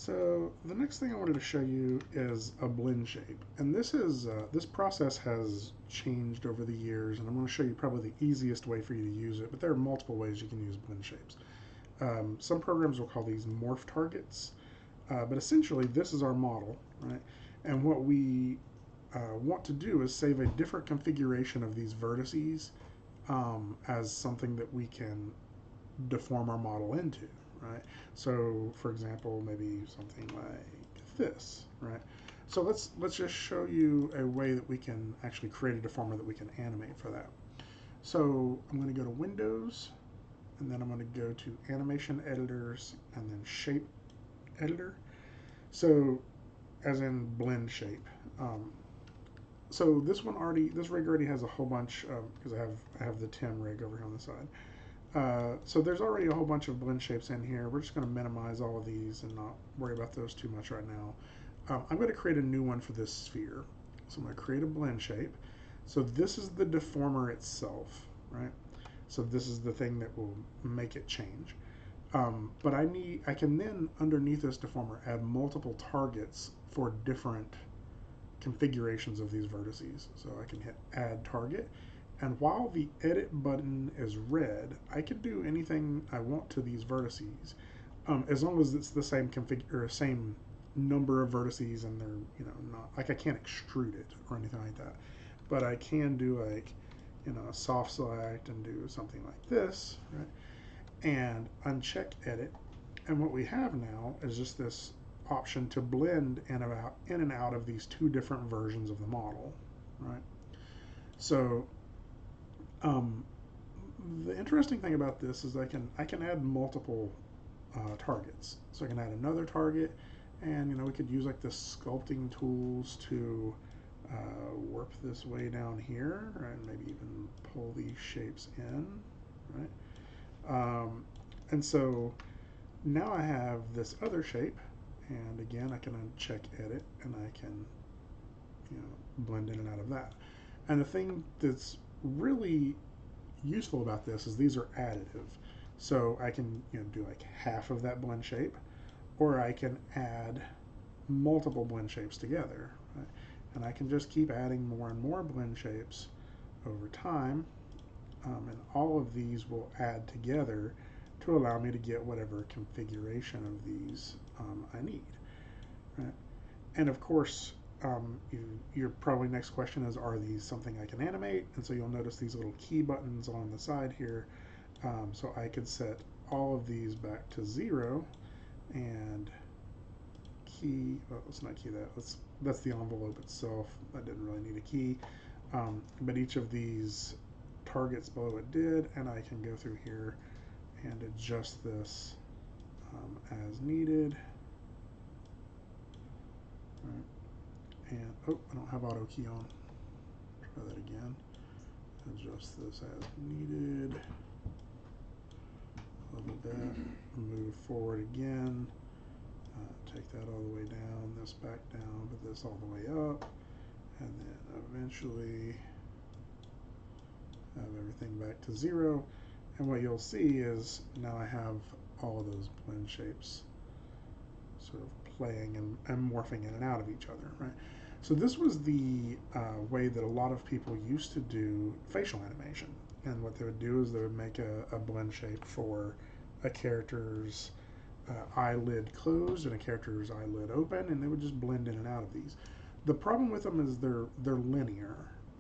So the next thing I wanted to show you is a blend shape, and this process has changed over the years, and I'm going to show you probably the easiest way for you to use it. But there are multiple ways you can use blend shapes. Some programs will call these morph targets, but essentially this is our model, right? And what we want to do is save a different configuration of these vertices as something that we can deform our model into, right? So, for example, maybe something like this, right? So let's just show you a way that we can actually create a deformer that we can animate for that. So I'm going to go to Windows, and then I'm going to go to Animation Editors, and then Shape Editor. So, as in blend shape. So this rig already has a whole bunch because I have the 10 rig over here on the side. So there's already a whole bunch of blend shapes in here. We're just going to minimize all of these and not worry about those too much right now. I'm going to create a new one for this sphere. So I'm going to create a blend shape. So this is the deformer itself, right? So this is the thing that will make it change. But I can then underneath this deformer add multiple targets for different configurations of these vertices. So I can hit add target, and while the edit button is red, I can do anything I want to these vertices, as long as it's the same config or same number of vertices, and they're not like I can't extrude it or anything like that, but I can do like a soft select and do something like this, right? And uncheck edit, and what we have now is just this option to blend in and out of these two different versions of the model, right? So the interesting thing about this is I can add multiple targets. So I can add another target, and we could use like the sculpting tools to warp this way down here, and maybe even pull these shapes in, right? And so now I have this other shape, and again I can uncheck edit, and I can blend in and out of that. And the thing that's really useful about this is these are additive. So I can do like half of that blend shape, or I can add multiple blend shapes together, right? And I can just keep adding more and more blend shapes over time, and all of these will add together to allow me to get whatever configuration of these I need, right? And of course, your probably next question is, are these something I can animate? And so you'll notice these little key buttons on the side here. So I could set all of these back to 0 and key, well, let's not key that. That's the envelope itself. I didn't really need a key. But each of these targets below it did, and I can go through here and adjust this as needed. Right. And oh, I don't have auto key on. Try that again. Adjust this as needed. Level that. Move forward again. Take that all the way down. This back down, but this all the way up, and then eventually have everything back to 0. And what you'll see is now I have all of those blend shapes sort of playing and morphing in and out of each other, right? So this was the way that a lot of people used to do facial animation. And what they would do is they would make a blend shape for a character's eyelid closed and a character's eyelid open, and they would just blend in and out of these. The problem with them is they're linear.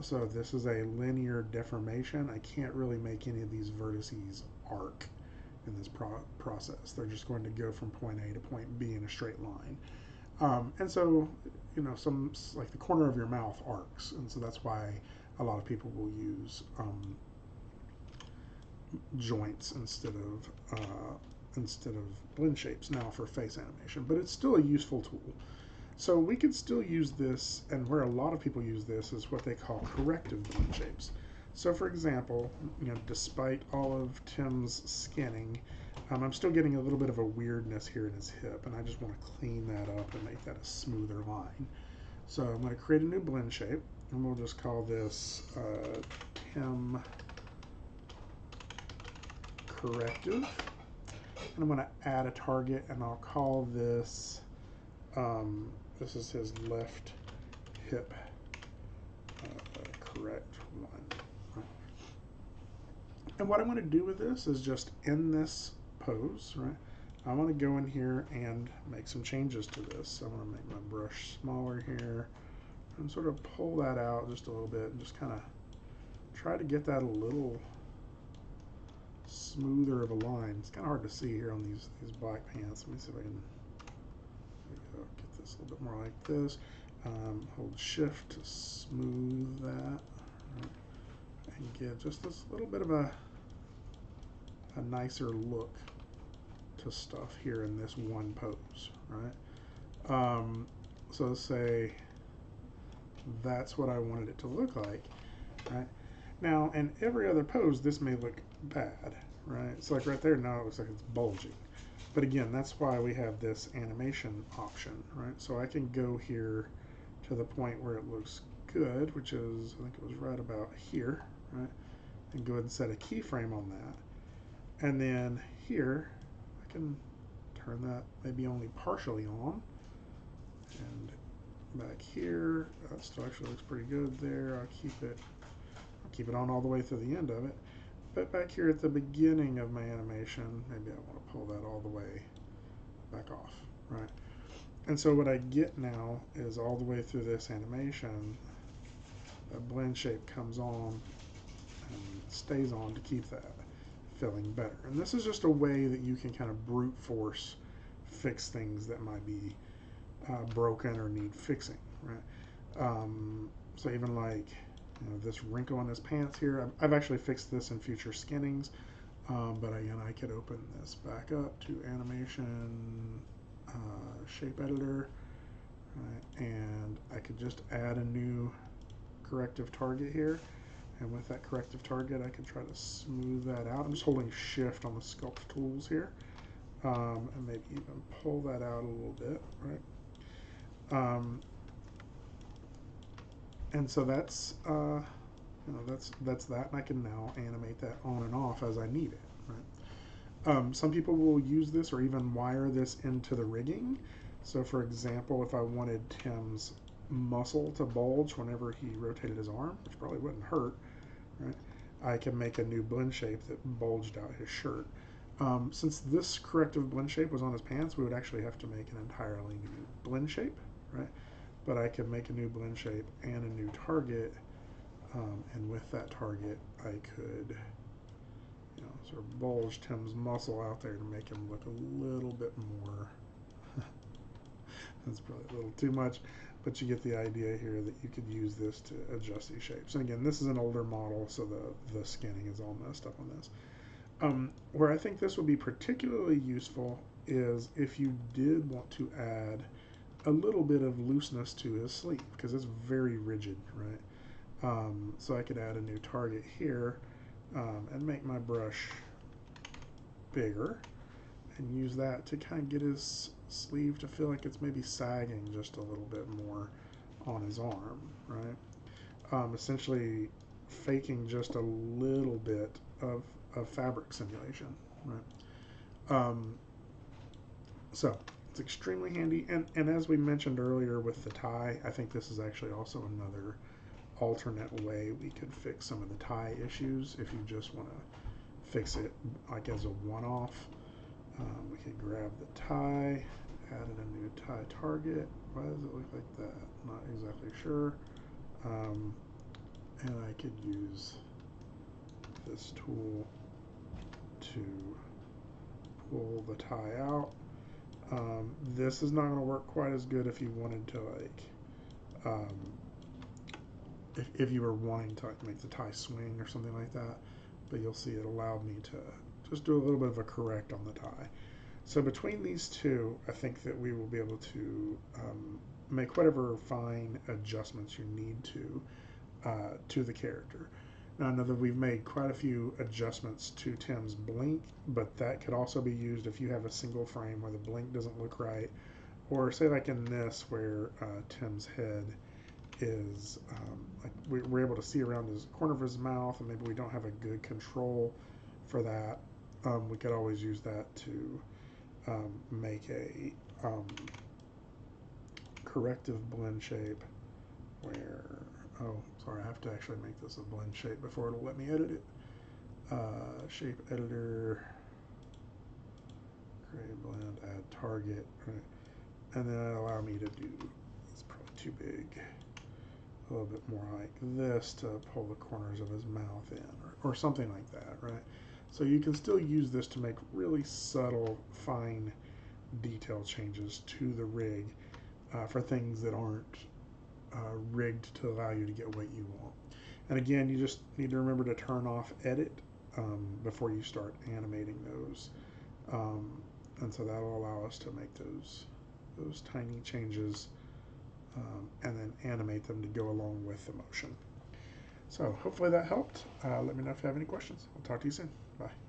So this is a linear deformation. I can't really make any of these vertices arc in this process. They're just going to go from point A to point B in a straight line. And so, some like the corner of your mouth arcs, and so that's why a lot of people will use joints instead of blend shapes now for face animation. But it's still a useful tool. So we could still use this, and where a lot of people use this is what they call corrective blend shapes. So for example, despite all of Tim's skinning, I'm still getting a little bit of a weirdness here in his hip, and I just want to clean that up and make that a smoother line. So I'm going to create a new blend shape, and we'll just call this Tim Corrective. And I'm going to add a target, and I'll call this This is his left hip correct one. And what I want to do with this is just in this pose, right? I want to go in here and make some changes to this. I want to make my brush smaller here and sort of pull that out just a little bit and just kind of try to get that a little smoother of a line. It's kind of hard to see here on these black pants. Let me see if I can get this a little bit more like this. Hold shift to smooth that, right, and get just this little bit of a nicer look to stuff here in this one pose, right? So let's say that's what I wanted it to look like, right? Now, in every other pose, this may look bad, right? It's like right there, now it looks like it's bulging. But again, that's why we have this animation option, right? So I can go here to the point where it looks good, which is, I think it was right about here, right? And go ahead and set a keyframe on that. And then here, I can turn that maybe only partially on. And back here, that still actually looks pretty good there. I'll keep it on all the way through the end of it. But back here at the beginning of my animation, maybe I want to pull that all the way back off, right? And so what I get now is all the way through this animation, that blend shape comes on and stays on to keep that feeling better. And this is just a way that you can kind of brute force fix things that might be broken or need fixing, right? So even like, you know, this wrinkle in his pants here, I've actually fixed this in future skinnings, but again, I could open this back up to animation, shape editor, right? And I could just add a new corrective target here. And with that corrective target, I can try to smooth that out. I'm just holding shift on the sculpt tools here, and maybe even pull that out a little bit, right? And so that's you know, that's that, and I can now animate that on and off as I need it, right? Some people will use this or even wire this into the rigging. So for example, if I wanted Tim's muscle to bulge whenever he rotated his arm, which probably wouldn't hurt, right? I can make a new blend shape that bulged out his shirt. Since this corrective blend shape was on his pants, we would actually have to make an entirely new blend shape, right? But I could make a new blend shape and a new target, and with that target, I could, you know, sort of bulge Tim's muscle out there to make him look a little bit more. That's probably a little too much, but you get the idea here that you could use this to adjust these shapes. And again, this is an older model, so the skinning is all messed up on this. Where I think this would be particularly useful is if you did want to add a little bit of looseness to his sleeve, because it's very rigid, right? So I could add a new target here, and make my brush bigger and use that to kind of get his sleeve to feel like it's maybe sagging just a little bit more on his arm, right? Essentially faking just a little bit of fabric simulation, right? So it's extremely handy, and as we mentioned earlier with the tie, I think this is actually also another alternate way we could fix some of the tie issues if you just want to fix it like as a one-off. We could grab the tie, added a new tie target. Why does it look like that? Not exactly sure. And I could use this tool to pull the tie out. This is not going to work quite as good if you wanted to like, if you were wanting to like make the tie swing or something like that. But you'll see it allowed me to just do a little bit of a correct on the tie. So between these two, I think that we will be able to make whatever fine adjustments you need to the character. Now I know that we've made quite a few adjustments to Tim's blink, but that could also be used if you have a single frame where the blink doesn't look right, or say like in this where Tim's head is like we're able to see around his corner of his mouth, and maybe we don't have a good control for that. We could always use that to make a corrective blend shape where, oh, sorry, I have to actually make this a blend shape before it'll let me edit it. Shape editor, create blend, add target, right? And then allow me to do, it's probably too big, a little bit more like this to pull the corners of his mouth in, or something like that, right? So you can still use this to make really subtle, fine detail changes to the rig for things that aren't rigged to allow you to get what you want. And again, you just need to remember to turn off edit before you start animating those. And so that'll allow us to make those tiny changes and then animate them to go along with the motion. So hopefully that helped. Let me know if you have any questions. I'll talk to you soon. Bye.